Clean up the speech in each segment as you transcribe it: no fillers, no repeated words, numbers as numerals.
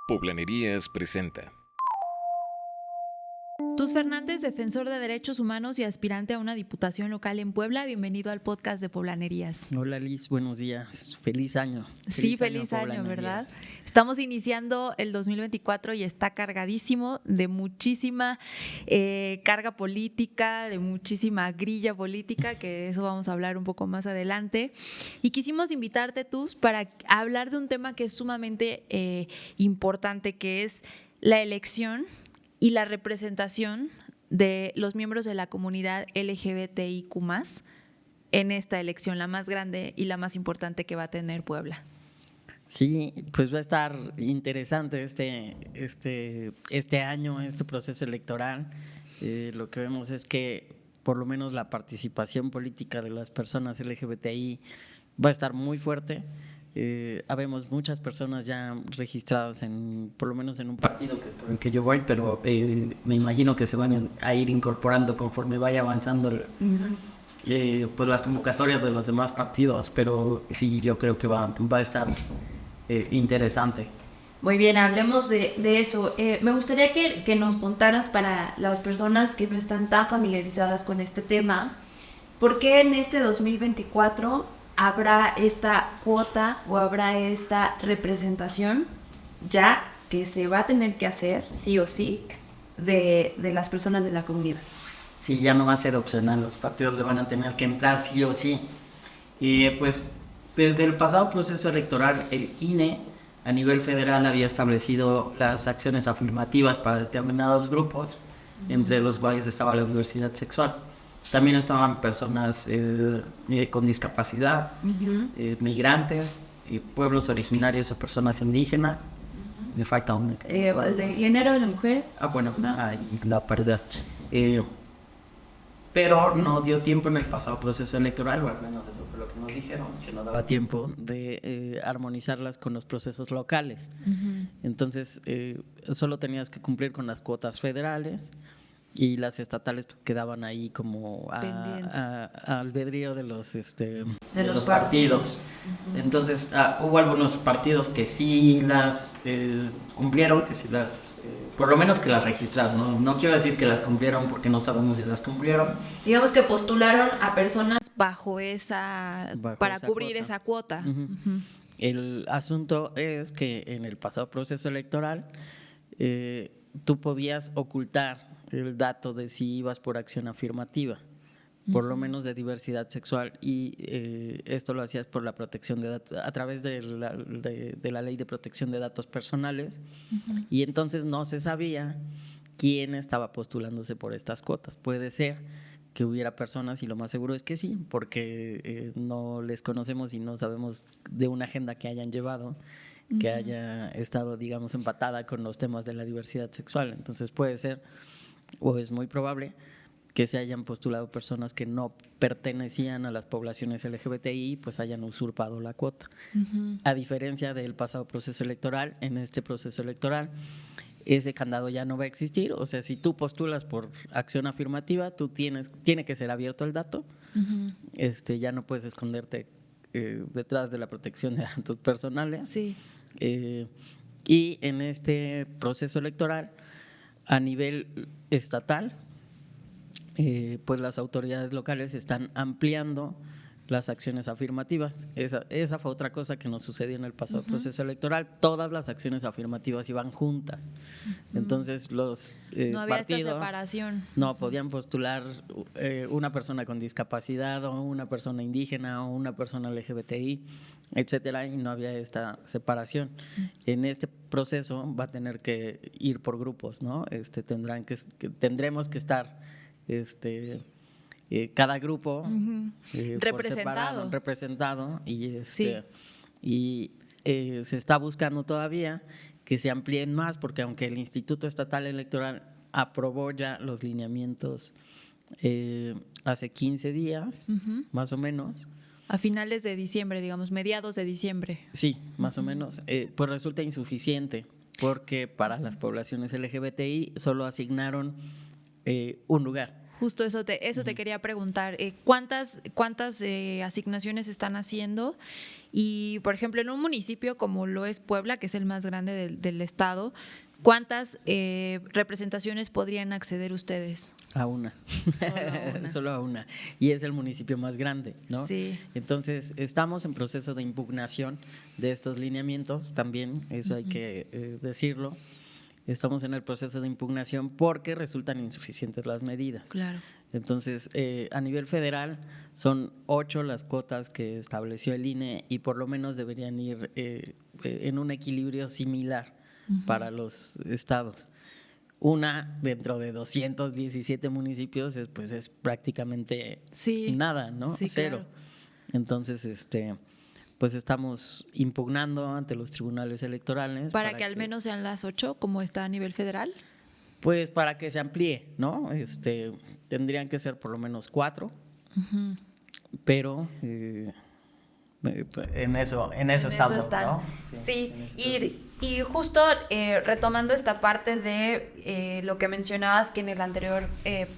Poblanerías presenta. Tus Fernández, defensor de derechos humanos y aspirante a una diputación local en Puebla, bienvenido al podcast de Poblanerías. Hola Liz, buenos días, feliz año. Feliz año, ¿verdad? Estamos iniciando el 2024 y está cargadísimo de muchísima carga política, de muchísima grilla política, que de eso vamos a hablar un poco más adelante. Y quisimos invitarte, Tus, para hablar de un tema que es sumamente importante, que es la elección y la representación de los miembros de la comunidad LGBTIQ+, en esta elección, la más grande y la más importante que va a tener Puebla. Sí, pues va a estar interesante este año, este proceso electoral. Lo que vemos es que por lo menos la participación política de las personas LGBTI va a estar muy fuerte. Habemos muchas personas ya registradas por lo menos en un partido por el que yo voy, pero me imagino que se van a ir incorporando conforme vaya avanzando pues las convocatorias de los demás partidos, pero sí, yo creo que va a estar interesante. Muy bien, hablemos de eso. Me gustaría que nos contaras, para las personas que no están tan familiarizadas con este tema, ¿por qué en este 2024 habrá esta cuota o habrá esta representación ya que se va a tener que hacer, sí o sí, de las personas de la comunidad? Sí, ya no va a ser opcional, los partidos le van a tener que entrar sí o sí. Y pues desde el pasado proceso electoral, el INE a nivel federal había establecido las acciones afirmativas para determinados grupos, entre los cuales estaba la diversidad sexual. También estaban personas con discapacidad, migrantes, pueblos originarios o personas indígenas. Me falta una. ¿El de género de las mujeres? Bueno, la paridad. Pero no dio tiempo en el pasado proceso electoral, o al menos eso fue lo que nos dijeron, que no daba tiempo de armonizarlas con los procesos locales. Entonces, solo tenías que cumplir con las cuotas federales, y las estatales quedaban ahí como a albedrío de los partidos. Entonces hubo algunos partidos que sí las cumplieron, que sí las por lo menos que las registraron. No quiero decir que las cumplieron porque no sabemos si las cumplieron. Digamos que postularon a personas para cubrir cuota. Esa cuota. El asunto es que en el pasado proceso electoral tú podías ocultar el dato de si ibas por acción afirmativa, por lo menos de diversidad sexual, y esto lo hacías por la protección de datos, a través de la ley de protección de datos personales, y entonces no se sabía quién estaba postulándose por estas cuotas. Puede ser que hubiera personas, y lo más seguro es que sí, porque no les conocemos y no sabemos de una agenda que hayan llevado, que haya estado, digamos, empatada con los temas de la diversidad sexual. Entonces puede ser, o es muy probable, que se hayan postulado personas que no pertenecían a las poblaciones LGBTI, pues hayan usurpado la cuota. A diferencia del pasado proceso electoral, en este proceso electoral ese candado ya no va a existir. O sea, si tú postulas por acción afirmativa, tiene que ser abierto el dato. Ya no puedes esconderte detrás de la protección de datos personales. Sí. Y en este proceso electoral, a nivel estatal, pues las autoridades locales están ampliando las acciones afirmativas. Esa fue otra cosa que nos sucedió en el pasado proceso electoral. Todas las acciones afirmativas iban juntas. Entonces los no había partidos esta separación. No podían postular una persona con discapacidad o una persona indígena o una persona LGBTI, etcétera, y no había esta separación. En este proceso va a tener que ir por grupos, ¿no? Tendremos que estar cada grupo representado, y se está buscando todavía que se amplíen más, porque aunque el Instituto Estatal Electoral aprobó ya los lineamientos hace 15 días, más o menos. A finales de diciembre, digamos, mediados de diciembre. Sí, más o menos. Pues resulta insuficiente, porque para las poblaciones LGBTI solo asignaron un lugar. Justo eso te quería preguntar. ¿Cuántas asignaciones están haciendo? Y, por ejemplo, en un municipio como lo es Puebla, que es el más grande del estado, ¿cuántas representaciones podrían acceder ustedes? A una. Solo a una. Solo a una. Y es el municipio más grande, ¿no? Sí. Entonces, estamos en proceso de impugnación de estos lineamientos, también, eso hay que decirlo. Estamos en el proceso de impugnación porque resultan insuficientes las medidas. Claro. Entonces, a nivel federal son 8 las cuotas que estableció el INE y por lo menos deberían ir en un equilibrio similar para los estados. Una dentro de 217 municipios es prácticamente nada, ¿no? Sí, 0. claro. Entonces, pues estamos impugnando ante los tribunales electorales. ¿Para que al menos sean las 8, como está a nivel federal? Pues para que se amplíe, ¿no? Tendrían que ser por lo menos 4, pero en eso estamos, ¿no? Sí, y justo retomando esta parte de lo que mencionabas, que en el anterior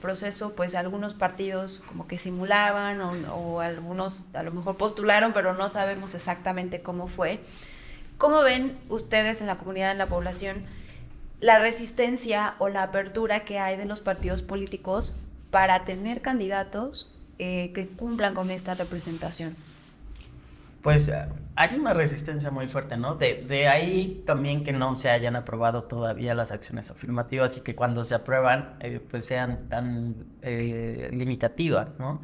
proceso, pues algunos partidos como que simulaban o algunos a lo mejor postularon, pero no sabemos exactamente cómo fue. ¿Cómo ven ustedes en la comunidad, en la población, la resistencia o la apertura que hay de los partidos políticos para tener candidatos que cumplan con esta representación? Pues hay una resistencia muy fuerte, ¿no? De ahí también que no se hayan aprobado todavía las acciones afirmativas y que cuando se aprueban pues sean tan limitativas, ¿no?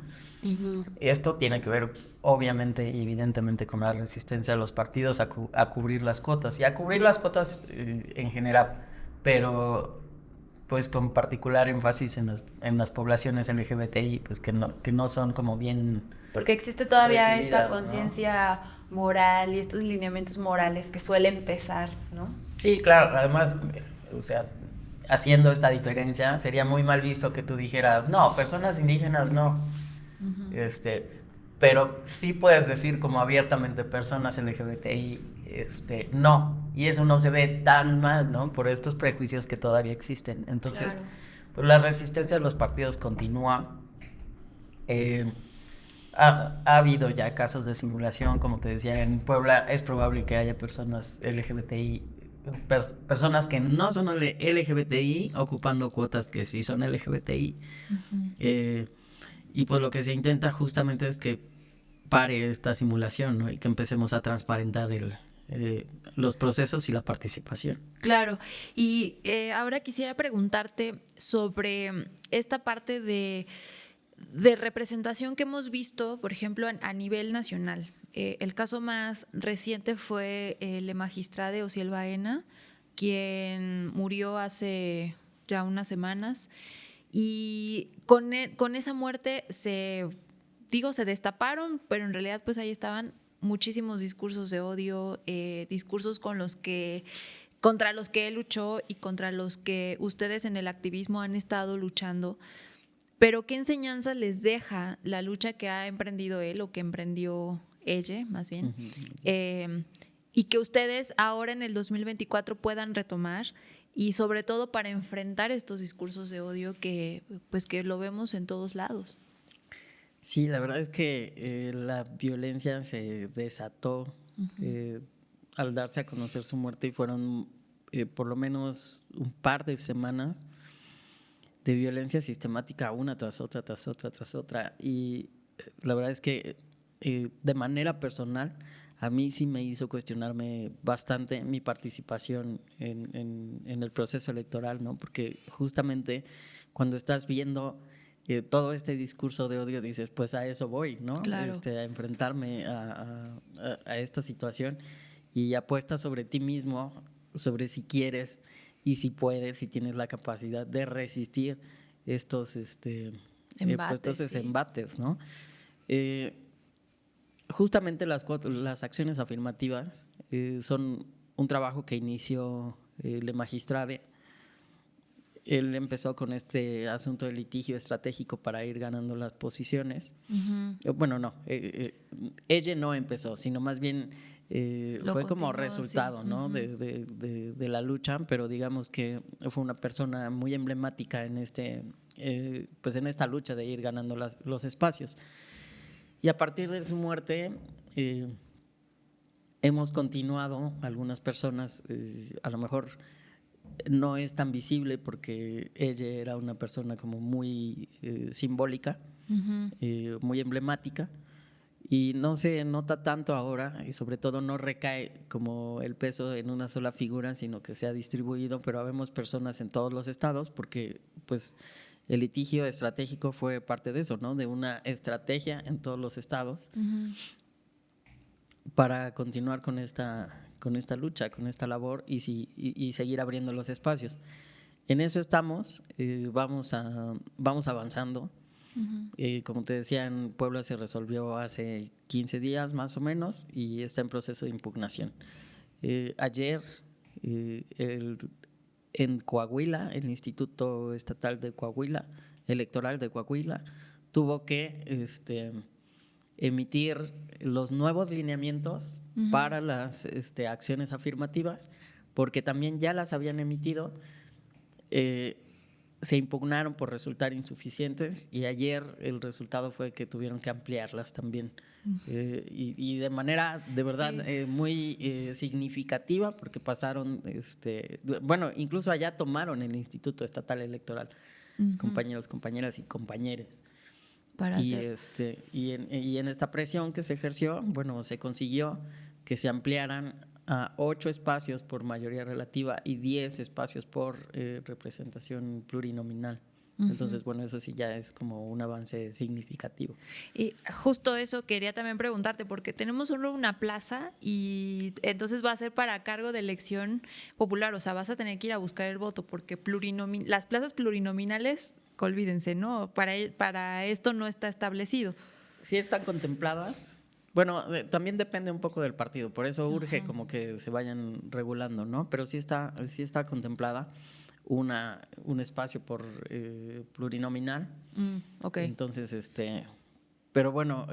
Esto tiene que ver obviamente y evidentemente con la resistencia de los partidos a cubrir las cuotas y a cubrir las cuotas en general, pero pues con particular énfasis en las poblaciones LGBTI, pues que no son como bien... Porque existe todavía esta ¿no? conciencia moral y estos lineamientos morales que suelen pesar, ¿no? Sí, claro, además, o sea, haciendo esta diferencia, sería muy mal visto que tú dijeras, no, personas indígenas no, pero sí puedes decir como abiertamente personas LGBTI, no, y eso no se ve tan mal, ¿no? Por estos prejuicios que todavía existen. Entonces, Claro. pues la resistencia de los partidos continúa. Ha habido ya casos de simulación, como te decía, en Puebla es probable que haya personas LGBTI, personas que no son LGBTI ocupando cuotas que sí son LGBTI. Y pues lo que se intenta justamente es que pare esta simulación, ¿no? Y que empecemos a transparentar los procesos y la participación. Claro, y ahora quisiera preguntarte sobre esta parte de representación que hemos visto, por ejemplo, a nivel nacional. El caso más reciente fue el magistrado Osiel Baena, quien murió hace ya unas semanas, y con esa muerte se destaparon, pero en realidad pues ahí estaban muchísimos discursos de odio, discursos contra los que él luchó y contra los que ustedes en el activismo han estado luchando. Pero ¿qué enseñanza les deja la lucha que ha emprendido él o que emprendió ella, más bien? Y que ustedes ahora en el 2024 puedan retomar y sobre todo para enfrentar estos discursos de odio que lo vemos en todos lados. Sí, la verdad es que la violencia se desató al darse a conocer su muerte y fueron por lo menos un par de semanas de violencia sistemática, una tras otra, tras otra, tras otra. Y la verdad es que de manera personal a mí sí me hizo cuestionarme bastante mi participación en el proceso electoral, ¿no? Porque justamente cuando estás viendo todo este discurso de odio dices, pues a eso voy, ¿no? Claro. A enfrentarme a esta situación y apuestas sobre ti mismo, sobre si quieres y si puedes, si tienes la capacidad de resistir estos embates, ¿no? Justamente las acciones afirmativas son un trabajo que inició el magistrado. Él empezó con este asunto de litigio estratégico para ir ganando las posiciones. Bueno, no, ella no empezó, sino más bien fue como resultado, sí, ¿no? de la lucha, pero digamos que fue una persona muy emblemática en este pues en esta lucha de ir ganando los espacios. Y a partir de su muerte hemos continuado, algunas personas, a lo mejor no es tan visible porque ella era una persona como muy simbólica, muy emblemática, y no se nota tanto ahora, y sobre todo no recae como el peso en una sola figura, sino que se ha distribuido, pero habemos personas en todos los estados, porque pues el litigio estratégico fue parte de eso, ¿no? De una estrategia en todos los estados para continuar con esta lucha, con esta labor y seguir abriendo los espacios. En eso estamos, vamos avanzando. Como te decía, en Puebla se resolvió hace 15 días más o menos y está en proceso de impugnación. Ayer en Coahuila, el Instituto Estatal de Coahuila, Electoral de Coahuila, tuvo que emitir los nuevos lineamientos para las acciones afirmativas, porque también ya las habían emitido, se impugnaron por resultar insuficientes y ayer el resultado fue que tuvieron que ampliarlas también y de manera de verdad muy significativa, porque pasaron, bueno, incluso allá tomaron el Instituto Estatal Electoral, compañeros, compañeras y compañeres. Y en esta presión que se ejerció, bueno, se consiguió que se ampliaran a 8 espacios por mayoría relativa y 10 espacios por representación plurinominal. Entonces, bueno, eso sí ya es como un avance significativo. Y justo eso quería también preguntarte, porque tenemos solo una plaza y entonces va a ser para cargo de elección popular, o sea, vas a tener que ir a buscar el voto, porque las plazas plurinominales, olvídense, ¿no? Para esto no está establecido. Sí están contempladas. Bueno, también depende un poco del partido, por eso urge como que se vayan regulando, ¿no? Pero sí está contemplada un espacio por plurinominal. Okay. Entonces, pero bueno,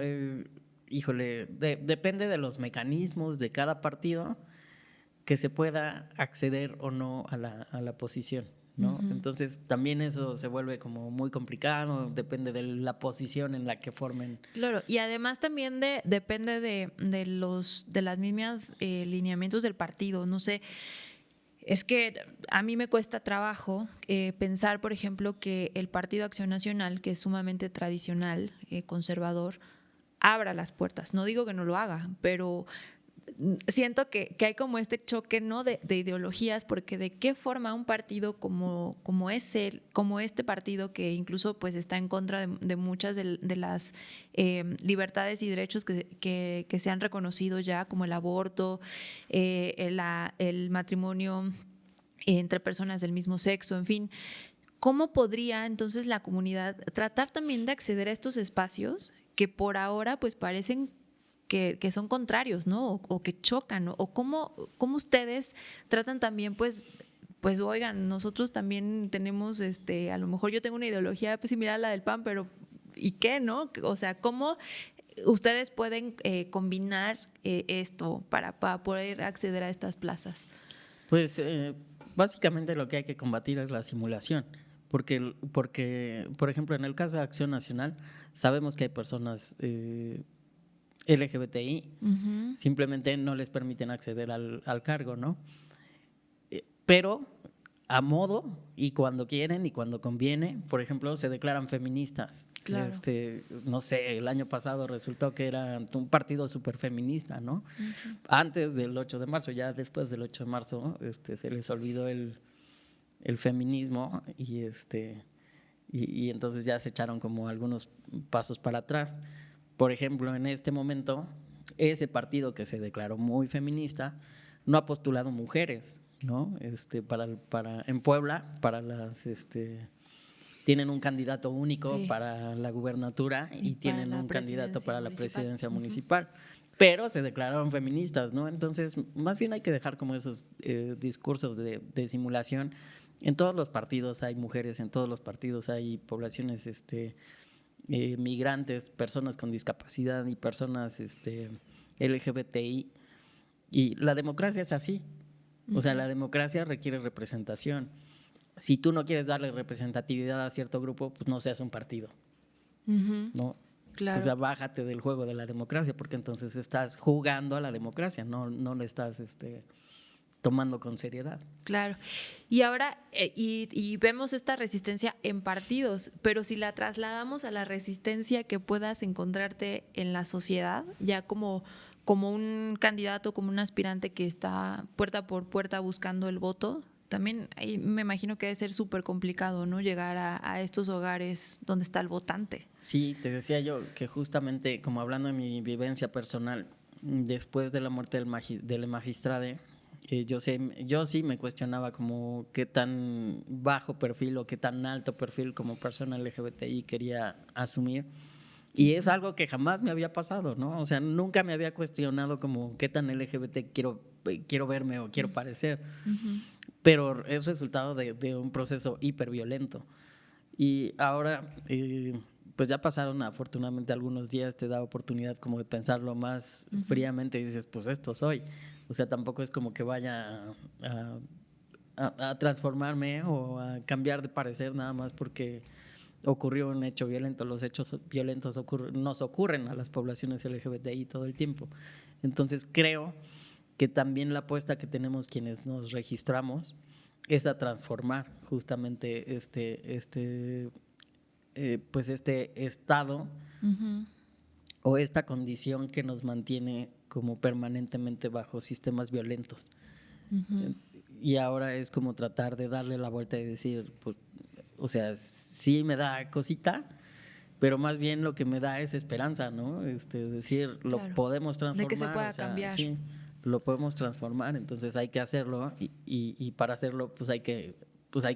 híjole, depende de los mecanismos de cada partido que se pueda acceder o no a la posición, ¿no? Entonces también eso se vuelve como muy complicado, depende de la posición en la que formen. Claro, y además también depende de las mismas lineamientos del partido, no sé. Es que a mí me cuesta trabajo pensar, por ejemplo, que el Partido Acción Nacional, que es sumamente tradicional, conservador, abra las puertas. No digo que no lo haga, pero siento que hay como este choque, ¿no? de ideologías, porque de qué forma un partido como este partido, que incluso pues está en contra de muchas de las libertades y derechos que se han reconocido ya, como el aborto, el matrimonio entre personas del mismo sexo, en fin. ¿Cómo podría entonces la comunidad tratar también de acceder a estos espacios que por ahora pues parecen que son contrarios, ¿no? O que chocan, ¿no? O cómo ustedes tratan también, pues oigan, nosotros también tenemos, a lo mejor yo tengo una ideología pues, similar a la del PAN, pero ¿y qué, no? O sea, ¿cómo ustedes pueden combinar esto para poder acceder a estas plazas? Pues básicamente lo que hay que combatir es la simulación, porque por ejemplo, en el caso de Acción Nacional, sabemos que hay personas LGBTI, simplemente no les permiten acceder al cargo, ¿no? Pero a modo y cuando quieren y cuando conviene, por ejemplo, se declaran feministas. Claro. No sé, el año pasado resultó que era un partido súper feminista, ¿no? Antes del 8 de marzo, ya después del 8 de marzo, se les olvidó el feminismo y entonces ya se echaron como algunos pasos para atrás. Por ejemplo, en este momento, ese partido que se declaró muy feminista no ha postulado mujeres, ¿no? En Puebla, tienen un candidato único para la gubernatura y tienen un candidato para la presidencia municipal, pero se declararon feministas, ¿no? Entonces, más bien hay que dejar como esos discursos de simulación. En todos los partidos hay mujeres, en todos los partidos hay poblaciones migrantes, personas con discapacidad y personas LGBTI, y la democracia es así. O sea, la democracia requiere representación si tú no quieres darle representatividad a cierto grupo, pues no seas un partido, ¿no? Claro. O sea, bájate del juego de la democracia, porque entonces estás jugando a la democracia, no le estás tomando con seriedad. Claro. Y ahora, y vemos esta resistencia en partidos, pero si la trasladamos a la resistencia que puedas encontrarte en la sociedad, ya como un candidato, como un aspirante que está puerta por puerta buscando el voto, también ahí me imagino que debe ser súper complicado, ¿no? Llegar a estos hogares donde está el votante. Sí, te decía yo que justamente, como hablando de mi vivencia personal, después de la muerte del magistrado, yo sí me cuestionaba como qué tan bajo perfil o qué tan alto perfil como persona LGBTI quería asumir. Y es algo que jamás me había pasado, ¿no? O sea, nunca me había cuestionado como qué tan LGBT quiero verme o quiero parecer. Pero es resultado de un proceso hiperviolento. Y ahora, pues ya pasaron afortunadamente algunos días, te da oportunidad como de pensarlo más fríamente y dices, pues esto soy. O sea, tampoco es como que vaya a transformarme o a cambiar de parecer nada más porque ocurrió un hecho violento. Los hechos violentos nos ocurren a las poblaciones LGBTI todo el tiempo. Entonces creo que también la apuesta que tenemos quienes nos registramos es a transformar justamente pues este estado o esta condición que nos mantiene como permanentemente bajo sistemas violentos. Y ahora es como tratar de darle la vuelta y decir, pues, o sea, sí me da cosita, pero más bien lo que me da es esperanza, ¿no? Decir, lo podemos transformar. De que se pueda cambiar. Sí, lo podemos transformar, entonces hay que hacerlo y para hacerlo pues hay que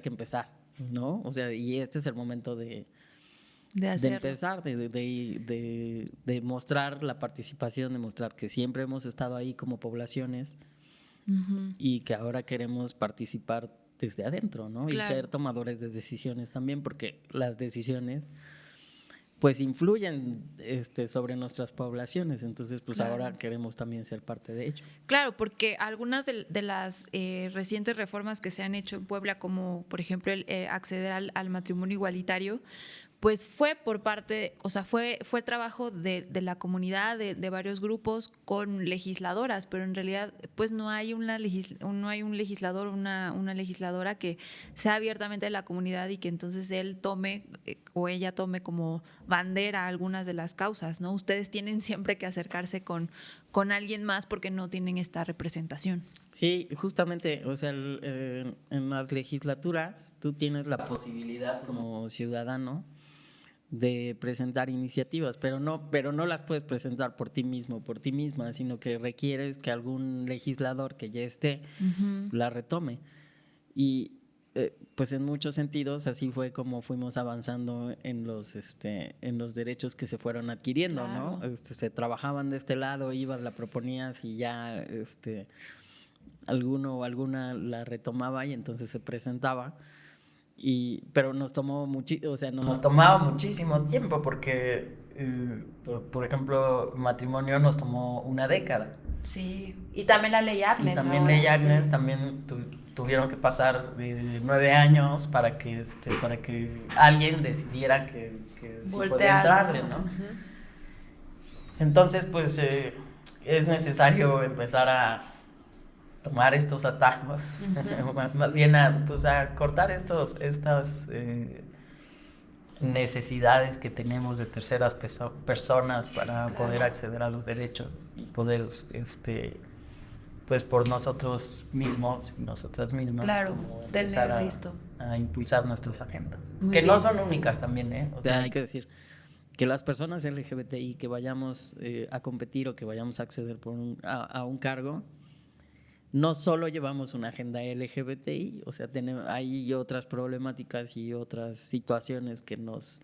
empezar, ¿no? O sea, y este es el momento de empezar, de mostrar la participación, de mostrar que siempre hemos estado ahí como poblaciones y que ahora queremos participar desde adentro, ¿no? Claro. Y ser tomadores de decisiones también, porque las decisiones pues influyen sobre nuestras poblaciones, entonces pues claro. Ahora queremos también ser parte de ello. Claro, porque algunas de las recientes reformas que se han hecho en Puebla, como por ejemplo el acceder al matrimonio igualitario, pues fue por parte, o sea, fue trabajo de la comunidad, de varios grupos con legisladoras, pero en realidad pues no hay un legislador, una legisladora que sea abiertamente de la comunidad y que entonces él tome o ella tome como bandera algunas de las causas, ¿no? Ustedes tienen siempre que acercarse con alguien más porque no tienen esta representación. Sí, justamente, o sea, en las legislaturas tú tienes la posibilidad como ciudadano de presentar iniciativas, pero no las puedes presentar por ti mismo, por ti misma, sino que requieres que algún legislador que ya esté la retome. Y pues en muchos sentidos así fue como fuimos avanzando en los derechos que se fueron adquiriendo, claro. ¿No? Se trabajaban de este lado, ibas, la proponías y ya alguno o alguna la retomaba y entonces se presentaba. Pero nos tomaba muchísimo tiempo porque, por ejemplo, matrimonio nos tomó una década. Sí, y también la ley Agnes. Y también ley Agnes, sí. También tuvieron que pasar 9 años para que alguien decidiera que sí podía entrarle, ¿no? Entonces, pues, es necesario empezar a tomar estos atajos, más bien a cortar estas necesidades que tenemos de terceras personas para poder acceder a los derechos y poder, pues por nosotros mismos y nosotras mismas, claro, empezar a impulsar nuestras agendas, muy que bien. No son únicas también, ¿eh? O sea, hay que decir que las personas LGBTI que vayamos a competir o que vayamos a acceder a un cargo, no solo llevamos una agenda LGBTI, o sea, hay otras problemáticas y otras situaciones que nos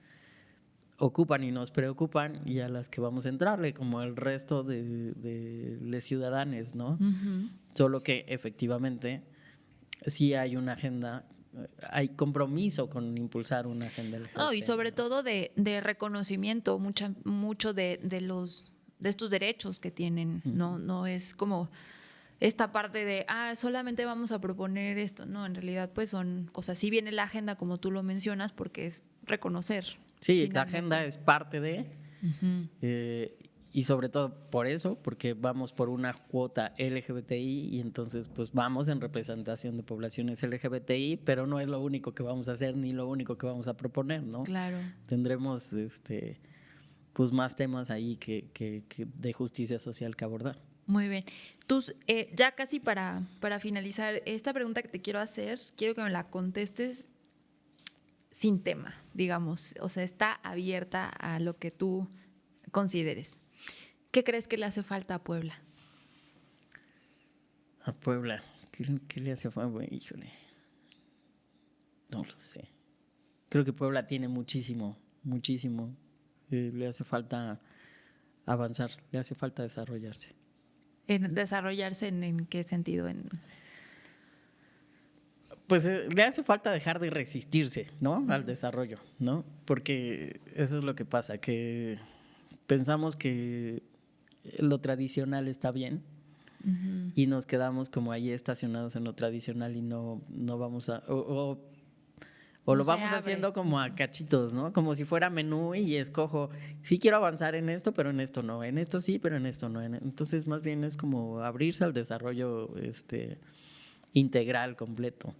ocupan y nos preocupan y a las que vamos a entrarle, como el resto de los ciudadanos, ¿no? Solo que efectivamente sí hay una agenda, hay compromiso con impulsar una agenda LGBT. No, y sobre todo de reconocimiento, mucho de estos derechos que tienen, ¿no? No es como esta parte de, solamente vamos a proponer esto. No, en realidad pues son cosas. Sí viene la agenda, como tú lo mencionas, porque es reconocer. Sí, finalmente. la agenda es parte de, y sobre todo por eso, porque vamos por una cuota LGBTI y entonces pues vamos en representación de poblaciones LGBTI, pero no es lo único que vamos a hacer ni lo único que vamos a proponer, ¿no? Claro. Tendremos pues más temas ahí que de justicia social que abordar. Muy bien. Tú, ya casi para finalizar, esta pregunta que te quiero hacer, quiero que me la contestes sin tema, digamos. O sea, está abierta a lo que tú consideres. ¿Qué crees que le hace falta a Puebla? A Puebla, ¿qué le hace falta? Híjole, no lo sé. Creo que Puebla tiene muchísimo. Le hace falta avanzar, le hace falta desarrollarse. ¿En desarrollarse en qué sentido? Pues le hace falta dejar de resistirse, ¿no? Al desarrollo, ¿no? Porque eso es lo que pasa, que pensamos que lo tradicional está bien y nos quedamos como ahí estacionados en lo tradicional y no vamos a... O lo vamos haciendo como a cachitos, ¿no? Como si fuera menú y escojo, sí quiero avanzar en esto, pero en esto no, en esto sí, pero en esto no. Entonces, más bien es como abrirse al desarrollo integral, completo.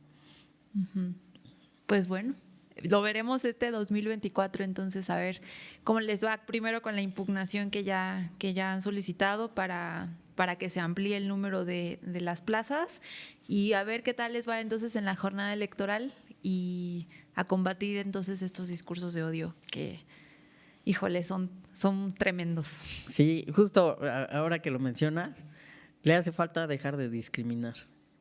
Pues bueno, lo veremos este 2024, entonces a ver cómo les va primero con la impugnación que ya han solicitado para que se amplíe el número de las plazas y a ver qué tal les va entonces en la jornada electoral y a combatir entonces estos discursos de odio que, híjole, son tremendos. Sí, justo ahora que lo mencionas, le hace falta dejar de discriminar.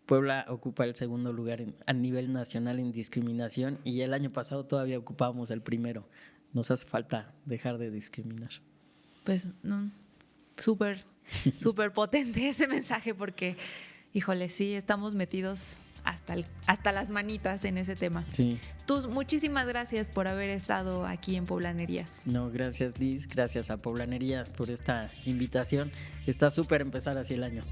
Puebla ocupa el segundo lugar a nivel nacional en discriminación y el año pasado todavía ocupábamos el primero. Nos hace falta dejar de discriminar. Pues no, súper potente ese mensaje porque, híjole, sí, estamos metidos hasta las manitas en ese tema. Sí. Muchísimas gracias por haber estado aquí en Poblanerías. No, gracias Liz, gracias a Poblanerías por esta invitación. Está súper empezar así el año.